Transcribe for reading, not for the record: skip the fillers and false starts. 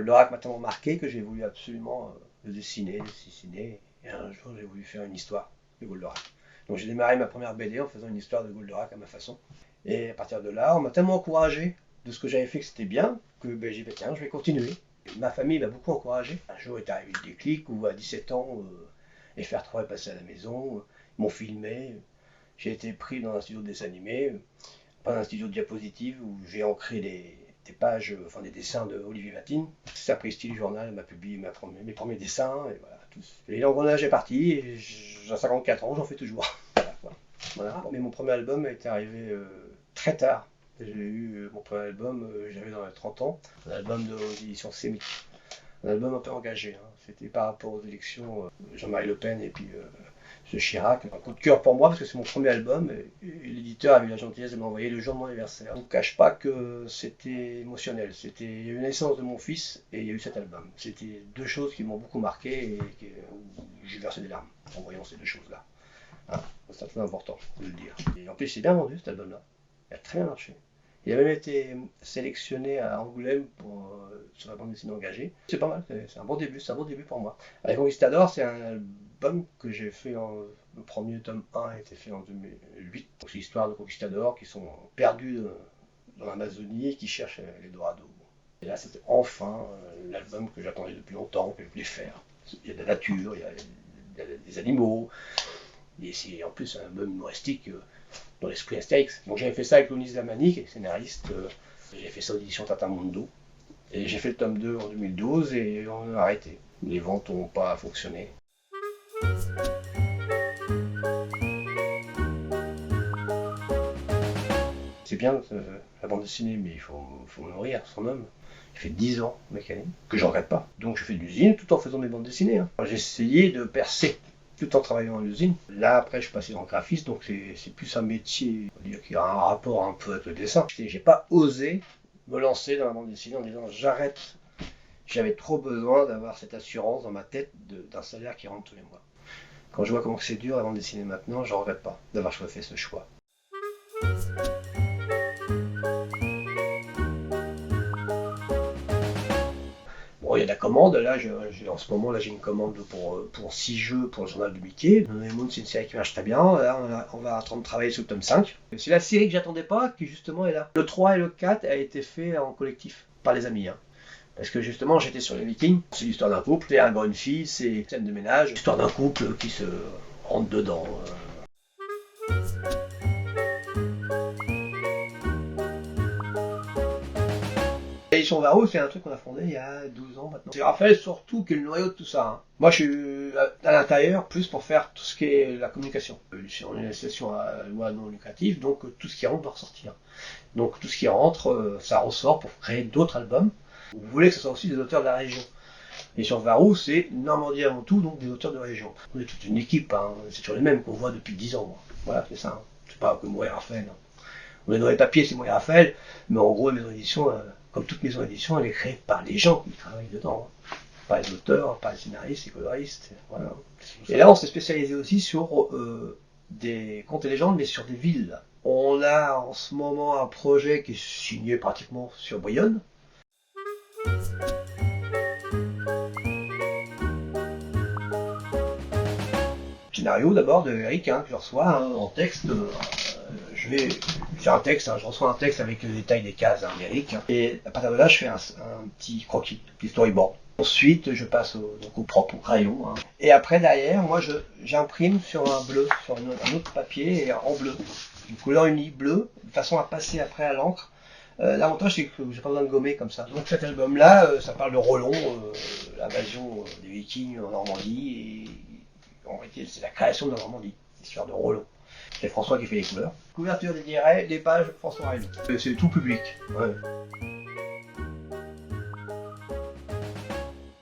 Goldorak m'a tellement marqué que j'ai voulu absolument le dessiner. Et un jour, j'ai voulu faire une histoire de Goldorak. Donc j'ai démarré ma première BD en faisant une histoire de Goldorak à ma façon. Et à partir de là, on m'a tellement encouragé de ce que j'avais fait que c'était bien, que j'ai dit, tiens, je vais continuer. Ma famille m'a beaucoup encouragé. Un jour est arrivé le déclic où à 17 ans, les faire travailler passer à la maison, ils m'ont filmé. J'ai été pris dans un studio de dessin animé, pas un studio de diapositives où j'ai ancré des pages, enfin des dessins de Olivier Vatine. Sapristi, le journal, m'a publié mes premiers dessins, et voilà. Et l'engrenage est parti, et j'ai 54 ans, j'en fais toujours. Voilà. Mais mon premier album est arrivé très tard. J'ai eu mon premier album, j'avais dans les 30 ans, un album de l'édition Sémique. Un album un peu engagé, hein. C'était par rapport aux élections Jean-Marie Le Pen et puis M. Chirac. Un coup de cœur pour moi parce que c'est mon premier album et l'éditeur a eu la gentillesse de m'envoyer le jour de mon anniversaire. Je ne vous cache pas que c'était émotionnel. Il y a eu la naissance de mon fils et il y a eu cet album. C'était deux choses qui m'ont beaucoup marqué et où j'ai versé des larmes en voyant ces deux choses-là. Hein, c'est très important de le dire. Et en plus, c'est bien vendu cet album-là. Il a très bien marché. Il a même été sélectionné à Angoulême sur la bande dessinée engagée. C'est pas mal, c'est un bon début pour moi. Les Conquistadors, c'est un album que j'ai fait le premier tome 1 a été fait en 2008. C'est l'histoire de conquistadors qui sont perdus dans l'Amazonie et qui cherchent l'Eldorado. Et là, c'était enfin l'album que j'attendais depuis longtemps, que je voulais faire. Il y a de la nature, il y a des animaux, et c'est en plus un album humoristique dans l'esprit Astérix. Donc j'avais fait ça avec Lonis Lamani, qui est scénariste. J'ai fait ça aux éditions Tatamundo. Et j'ai fait le tome 2 en 2012 et on a arrêté. Les ventes n'ont pas fonctionné. C'est bien la bande dessinée, mais il faut nourrir son homme. Il fait 10 ans mécanique, que je regrette pas. Donc je fais de l'usine tout en faisant mes bandes dessinées. Hein. J'ai essayé de percer tout en travaillant à l'usine. Là, après, je suis passé dans le graphisme, donc c'est plus un métier qui a un rapport un peu avec le dessin. J'ai pas osé me lancer dans la bande dessinée en disant j'arrête. J'avais trop besoin d'avoir cette assurance dans ma tête d'un salaire qui rentre tous les mois. Quand je vois comment c'est dur la bande dessinée maintenant, je ne regrette pas d'avoir fait ce choix. Bon, il y a de la commande, là, en ce moment, j'ai une commande pour 6 jeux pour le journal de Mickey. Moon, c'est une série qui marche très bien, là, on va attendre de travailler sur le tome 5. C'est la série que j'attendais pas, qui justement est là. Le 3 et le 4 a été fait en collectif, par les amis. Hein. Parce que justement, j'étais sur les Vikings, c'est l'histoire d'un couple, c'est un gars, une fille, c'est une scène de ménage, l'histoire d'un couple qui se rentre dedans. L'édition Varro, c'est un truc qu'on a fondé il y a 12 ans maintenant. C'est Raphaël surtout qui est le noyau de tout ça. Hein. Moi, je suis à l'intérieur plus pour faire tout ce qui est la communication. On est une association à loi non lucrative, donc tout ce qui rentre doit ressortir. Donc tout ce qui rentre, ça ressort pour créer d'autres albums. Vous voulez que ce soit aussi des auteurs de la région. Et sur Varou, c'est Normandie avant tout, donc des auteurs de région. On est toute une équipe, hein. C'est toujours les mêmes qu'on voit depuis 10 ans. Moi. Voilà, c'est ça. Hein. C'est pas que moi et Raphaël. Hein. On est dans les papiers, c'est moi et Raphaël, mais en gros, la maison d'édition, comme toute maison d'édition, elle est créée par les gens qui travaillent dedans. Hein. Pas les auteurs, pas les scénaristes, les coloristes. Voilà. Et là, on s'est spécialisé aussi sur des contes et légendes, mais sur des villes. On a en ce moment un projet qui est signé pratiquement sur Brionne. Scénario d'abord de Eric, hein, que je reçois en texte. J'ai un texte, hein, je reçois un texte avec le détail des cases hein, d'Eric. Hein, et à partir de là, je fais un petit croquis, un petit storyboard. Ensuite, je passe au propre, au crayon. Hein. Et après, derrière, moi, j'imprime sur un bleu, sur un autre papier, et en bleu. Une couleur unie, bleue, de façon à passer après à l'encre. L'avantage, c'est que j'ai pas besoin de gommer comme ça. Donc cet album-là, ça parle de Rollon, l'invasion des Vikings en Normandie, et en réalité, c'est la création de la Normandie, l'histoire de Rollon. C'est François qui fait les couleurs. Couverture des diarrhées, les pages, François Raynaud. C'est tout public. Ouais.